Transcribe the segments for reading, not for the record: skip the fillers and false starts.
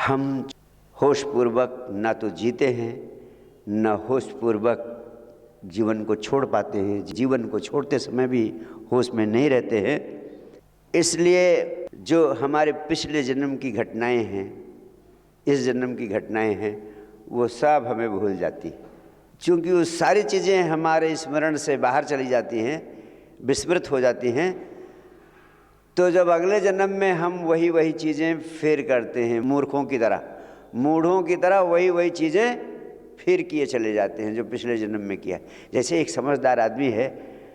हम होशपूर्वक ना तो जीते हैं, न होशपूर्वक जीवन को छोड़ पाते हैं। जीवन को छोड़ते समय भी होश में नहीं रहते हैं। इसलिए जो हमारे पिछले जन्म की घटनाएं हैं, इस जन्म की घटनाएं हैं, वो सब हमें भूल जाती हैं, क्योंकि वो सारी चीज़ें हमारे स्मरण से बाहर चली जाती हैं, विस्मृत हो जाती हैं। तो जब अगले जन्म में हम वही चीज़ें फिर करते हैं, मूर्खों की तरह, मूढ़ों की तरह वही चीज़ें फिर किए चले जाते हैं जो पिछले जन्म में किया। जैसे एक समझदार आदमी है,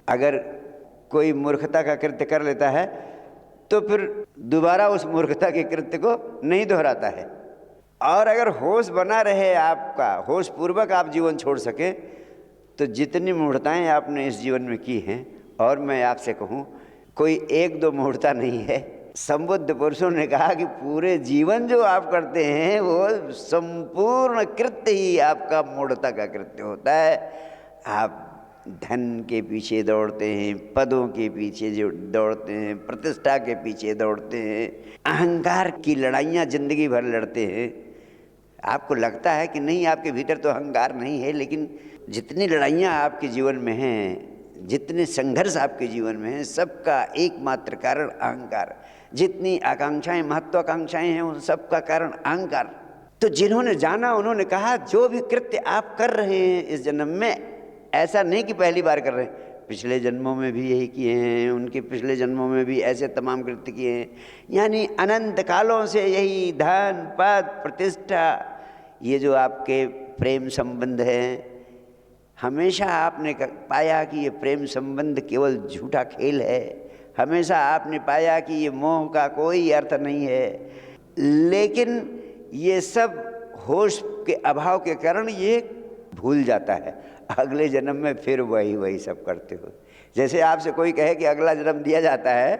अगर कोई मूर्खता का कृत्य कर लेता है तो फिर दोबारा उस मूर्खता के कृत्य को नहीं दोहराता है। और अगर होश बना रहे आपका, होश पूर्वक आप जीवन छोड़ सके, तो जितनी मूढ़ताएं आपने इस जीवन में की हैं, और मैं आपसे कहूँ कोई एक दो मूढ़ता नहीं है। संबुद्ध पुरुषों ने कहा कि पूरे जीवन जो आप करते हैं वो संपूर्ण कृत्य ही आपका मूढ़ता का कृत्य होता है। आप धन के पीछे दौड़ते हैं, पदों के पीछे जो दौड़ते हैं, प्रतिष्ठा के पीछे दौड़ते हैं, अहंकार की लड़ाइयाँ जिंदगी भर लड़ते हैं। आपको लगता है कि नहीं, आपके भीतर तो अहंकार नहीं है, लेकिन जितनी लड़ाइयाँ आपके जीवन में हैं, जितने संघर्ष आपके जीवन में हैं, सबका एकमात्र कारण अहंकार। जितनी आकांक्षाएं, महत्वाकांक्षाएं हैं, उन सब का कारण अहंकार। तो जिन्होंने जाना उन्होंने कहा जो भी कृत्य आप कर रहे हैं इस जन्म में, ऐसा नहीं कि पहली बार कर रहे हैं, पिछले जन्मों में भी यही किए हैं, उनके पिछले जन्मों में भी ऐसे तमाम कृत्य किए हैं। यानी अनंत कालों से यही धन, पद, प्रतिष्ठा, ये जो आपके प्रेम संबंध हैं, हमेशा आपने पाया कि ये प्रेम संबंध केवल झूठा खेल है। हमेशा आपने पाया कि ये मोह का कोई अर्थ नहीं है। लेकिन ये सब होश के अभाव के कारण ये भूल जाता है। अगले जन्म में फिर वही सब करते हो। जैसे आपसे कोई कहे कि अगला जन्म दिया जाता है,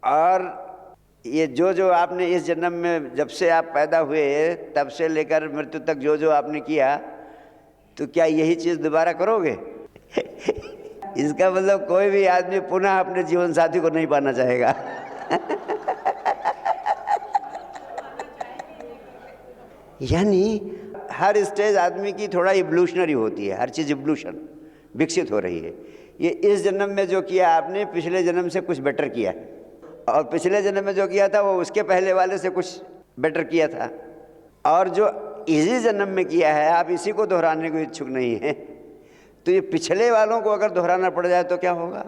और ये जो आपने इस जन्म में, जब से आप पैदा हुए तब से लेकर मृत्यु तक जो आपने किया, तो क्या यही चीज़ दोबारा करोगे? इसका मतलब कोई भी आदमी पुनः अपने जीवन साथी को नहीं पाना चाहेगा। यानी हर स्टेज आदमी की थोड़ा इवोल्यूशनरी होती है, हर चीज़ इवोल्यूशन विकसित हो रही है। ये इस जन्म में जो किया आपने, पिछले जन्म से कुछ बेटर किया, और पिछले जन्म में जो किया था वो उसके पहले वाले से कुछ बेटर किया था, और जो इसी जन्म में किया है आप इसी को दोहराने को इच्छुक नहीं है। तो ये पिछले वालों को अगर दोहराना पड़ जाए तो क्या होगा?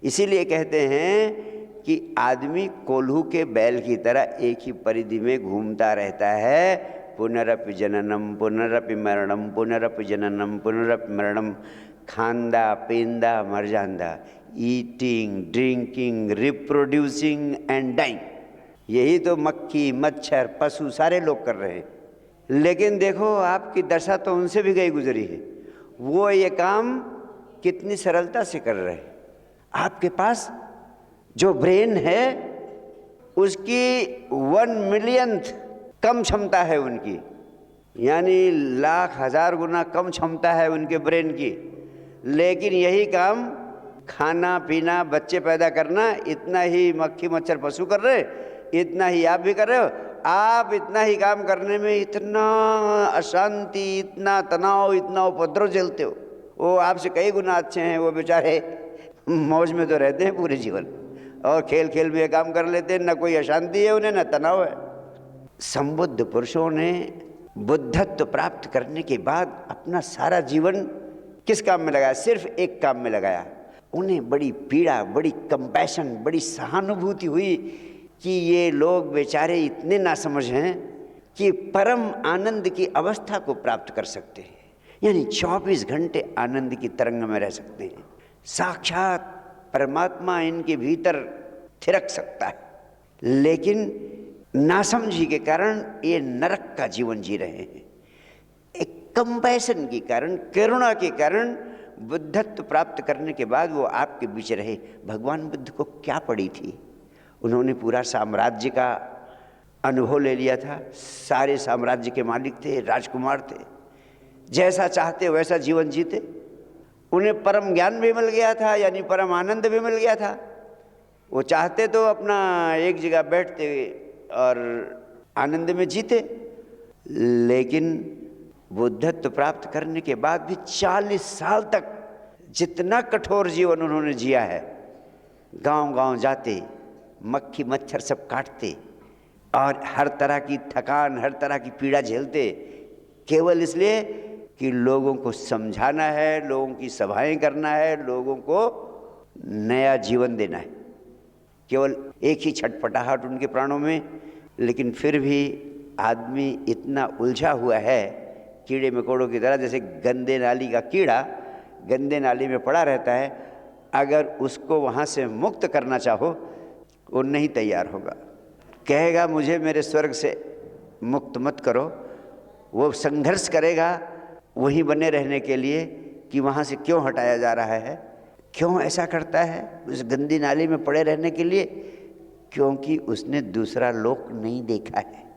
इसीलिए कहते हैं कि आदमी कोल्हू के बैल की तरह एक ही परिधि में घूमता रहता है। पुनरपि जननम पुनरपि मरणम, पुनरपि जननम पुनरपि मरणम, खांदा पींदा मर जांदा, eating, drinking, reproducing and dying. यही तो मक्खी, मच्छर, पशु सारे लोग कर रहे हैं। लेकिन देखो आपकी दशा तो उनसे भी गई गुजरी है। वो ये काम कितनी सरलता से कर रहे हैं। आपके पास जो ब्रेन है उसकी 1 मिलियंथ कम क्षमता है उनकी, यानी लाख हजार गुना कम क्षमता है उनके ब्रेन की। लेकिन यही काम खाना पीना, बच्चे पैदा करना, इतना ही मक्खी मच्छर पशु कर रहे, इतना ही आप भी कर रहे हो। आप इतना ही काम करने में इतना अशांति, इतना तनाव, इतना उपद्रव झेलते हो। वो आपसे कई गुना अच्छे हैं, वो बेचारे मौज में तो रहते हैं पूरे जीवन, और खेल खेल में काम कर लेते हैं, ना कोई अशांति है उन्हें, ना तनाव है। संबुद्ध पुरुषों ने बुद्धत्व प्राप्त करने के बाद अपना सारा जीवन किस काम में लगाया? सिर्फ एक काम में लगाया। उन्हें बड़ी पीड़ा, बड़ी कंपैशन, बड़ी सहानुभूति हुई कि ये लोग बेचारे इतने नासमझ हैं कि परम आनंद की अवस्था को प्राप्त कर सकते हैं, यानी 24 घंटे आनंद की तरंग में रह सकते हैं। साक्षात परमात्मा इनके भीतर थिरक सकता है, लेकिन नासमझी के कारण ये नरक का जीवन जी रहे हैं। एक कंपैशन के कारण, करुणा के कारण बुद्धत्व प्राप्त करने के बाद वो आपके बीच रहे। भगवान बुद्ध को क्या पड़ी थी? उन्होंने पूरा साम्राज्य का अनुभव ले लिया था, सारे साम्राज्य के मालिक थे, राजकुमार थे, जैसा चाहते वैसा जीवन जीते। उन्हें परम ज्ञान भी मिल गया था, यानी परम आनंद भी मिल गया था। वो चाहते तो अपना एक जगह बैठते और आनंद में जीते। लेकिन बुद्धत्व प्राप्त करने के बाद भी 40 साल तक जितना कठोर जीवन उन्होंने जिया है, गांव-गांव जाते, मक्खी मच्छर सब काटते और हर तरह की थकान, हर तरह की पीड़ा झेलते, केवल इसलिए कि लोगों को समझाना है, लोगों की सभाएं करना है, लोगों को नया जीवन देना है। केवल एक ही छटपटाहट उनके प्राणों में। लेकिन फिर भी आदमी इतना उलझा हुआ है कीड़े मकोड़ों की तरह, जैसे गंदे नाली का कीड़ा गंदे नाली में पड़ा रहता है, अगर उसको वहाँ से मुक्त करना चाहो वो नहीं तैयार होगा, कहेगा मुझे मेरे स्वर्ग से मुक्त मत करो। वो संघर्ष करेगा वहीं बने रहने के लिए कि वहाँ से क्यों हटाया जा रहा है, क्यों ऐसा करता है, उस गंदी नाली में पड़े रहने के लिए, क्योंकि उसने दूसरा लोक नहीं देखा है।